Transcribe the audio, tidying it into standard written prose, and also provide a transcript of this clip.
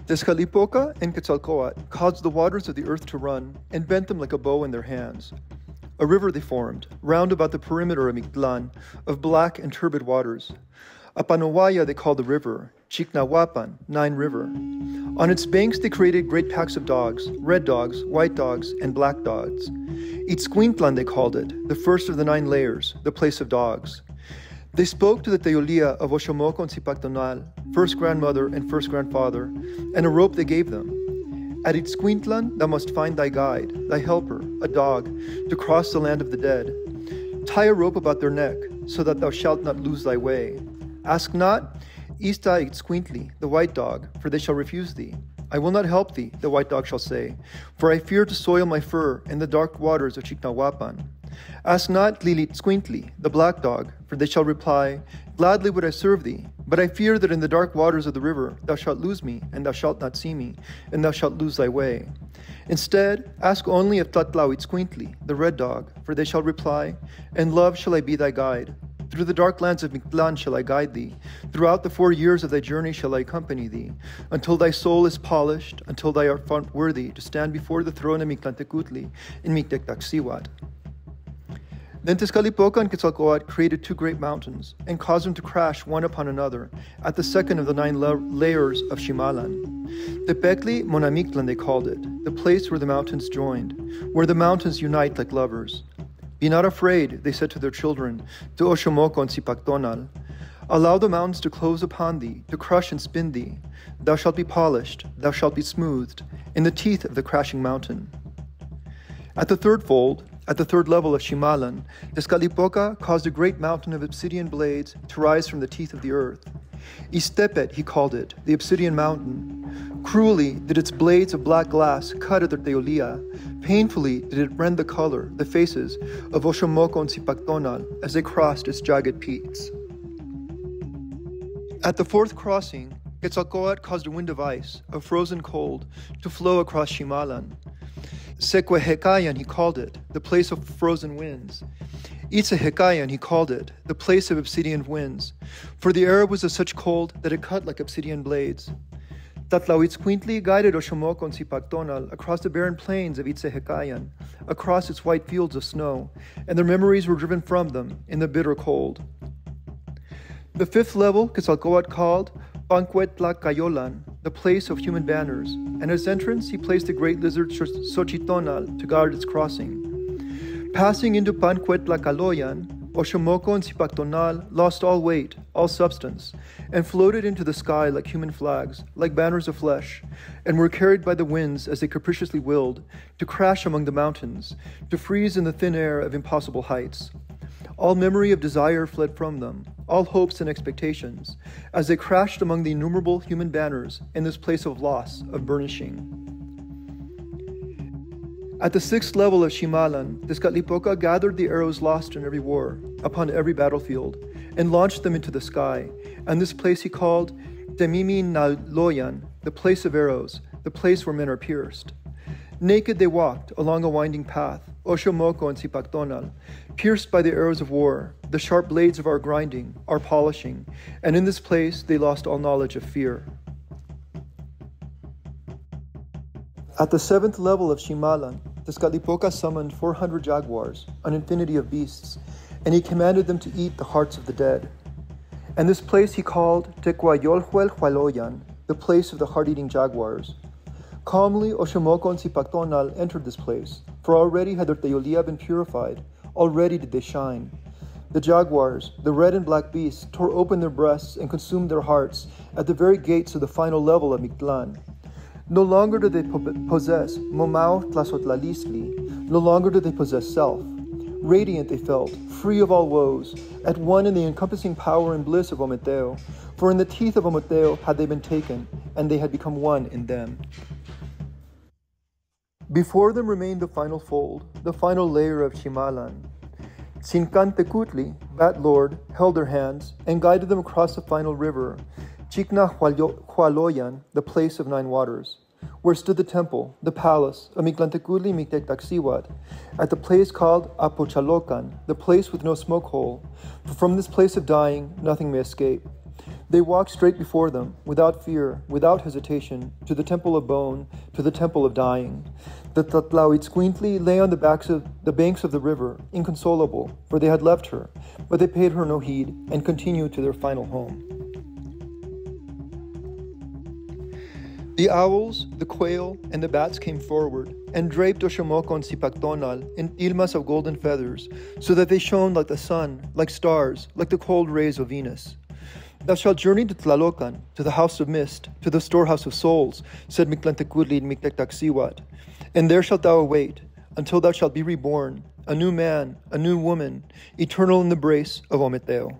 Tezcatlipoca and Quetzalcoatl caused the waters of the earth to run and bent them like a bow in their hands. A river they formed, round about the perimeter of Mictlan, of black and turbid waters. Apanowaya they called the river, Chicnahuapan, 9 River. On its banks they created great packs of dogs, red dogs, white dogs, and black dogs. Itzcuintlan they called it, the first of the 9 layers, the place of dogs. They spoke to the Teyollia of Oxomoco and Zipactonal, first grandmother and first grandfather, and a rope they gave them. At Itzcuintlan thou must find thy guide, thy helper, a dog, to cross the land of the dead. Tie a rope about their neck, so that thou shalt not lose thy way. Ask not, Ista Itzcuintli, the white dog, for they shall refuse thee. I will not help thee, the white dog shall say, for I fear to soil my fur in the dark waters of Chicnahuapan. Ask not Tlilitzcuintli, the black dog, for they shall reply, Gladly would I serve thee, but I fear that in the dark waters of the river thou shalt lose me, and thou shalt not see me, and thou shalt lose thy way. Instead, ask only of Tlatlauitzcuintli, the red dog, for they shall reply, In love shall I be thy guide. Through the dark lands of Mictlan shall I guide thee. Throughout the 4 years of thy journey shall I accompany thee, until thy soul is polished, until thou art found worthy to stand before the throne of Mictlantecutli in Mictectaxihuatl. Then Tezcatlipoca and Quetzalcoatl created 2 great mountains, and caused them to crash one upon another, at the second of the 9 layers of Ximalan. Tepetli Monamictlan they called it, the place where the mountains joined, where the mountains unite like lovers. Be not afraid, they said to their children, to Oxomoco and Zipactonal. Allow the mountains to close upon thee, to crush and spin thee. Thou shalt be polished, thou shalt be smoothed, in the teeth of the crashing mountain. At the 3rd fold, at the 3rd level of Ximalan, Tezcatlipoca caused a great mountain of obsidian blades to rise from the teeth of the earth. Istepet, he called it, the obsidian mountain. Cruelly did its blades of black glass cut at their Teyollia. Painfully did it rend the color, the faces, of Oxomoco and Zipactonal as they crossed its jagged peaks. At the 4th crossing, Quetzalcoatl caused a wind of ice, of frozen cold, to flow across Ximalan. Sequehecayan he called it, the place of frozen winds. Itzehecayan he called it, the place of obsidian winds, for the air was of such cold that it cut like obsidian blades. Tlatlauitzcuintli guided Oxomoco and Zipactonal across the barren plains of Itzehecayan, across its white fields of snow, and their memories were driven from them in the bitter cold. The 5th level Quetzalcoatl called Pancuetlacayolan, the place of human banners, and at its entrance he placed the great lizard Xochitonal to guard its crossing. Passing into Pancuetlacaloyan, Oxomoco and Zipactonal lost all weight, all substance, and floated into the sky like human flags, like banners of flesh, and were carried by the winds as they capriciously willed, to crash among the mountains, to freeze in the thin air of impossible heights. All memory of desire fled from them, all hopes and expectations, as they crashed among the innumerable human banners in this place of loss, of burnishing. At the 6th level of Ximalan, Tezcatlipoca gathered the arrows lost in every war, upon every battlefield, and launched them into the sky, and this place he called Temimi Naloyan, the place of arrows, the place where men are pierced. Naked they walked along a winding path, Oxomoco and Zipactonal, pierced by the arrows of war, the sharp blades of our grinding, our polishing, and in this place they lost all knowledge of fear. At the 7th level of Ximalan, Tezcatlipoca summoned 400 jaguars, an infinity of beasts, and he commanded them to eat the hearts of the dead. And this place he called Tecuayolhuelhualoyan, the place of the heart-eating jaguars. Calmly, Oxomoco and Zipactonal entered this place, for already had their Teyollia been purified, already did they shine. The jaguars, the red and black beasts, tore open their breasts and consumed their hearts at the very gates of the final level of Mictlan. No longer do they possess Momau Tlazotlalisli, no longer do they possess self. Radiant they felt, free of all woes, at one in the encompassing power and bliss of Ometeotl, for in the teeth of Ometeotl had they been taken, and they had become one in them. Before them remained the final fold, the final layer of Ximalan. Xincantecutli, that lord, held their hands, and guided them across the final river, Chicnahualoyan, the place of 9 waters, where stood the temple, the palace of Mictlantecutli Mictectaxihuatl, at the place called Apochalocan, the place with no smoke hole, for from this place of dying nothing may escape. They walked straight before them, without fear, without hesitation, to the temple of bone, to the temple of dying. The Tlahuitzcuintli lay on the banks of the river, inconsolable, for they had left her, but they paid her no heed and continued to their final home. The owls, the quail, and the bats came forward, and draped Oxomoco and Zipactonal in ilmas of golden feathers, so that they shone like the sun, like stars, like the cold rays of Venus. Thou shalt journey to Tlalocan, to the house of mist, to the storehouse of souls, said Mictlan and Mictectaxihuatl, and there shalt thou await, until thou shalt be reborn, a new man, a new woman, eternal in the brace of Ometeotl.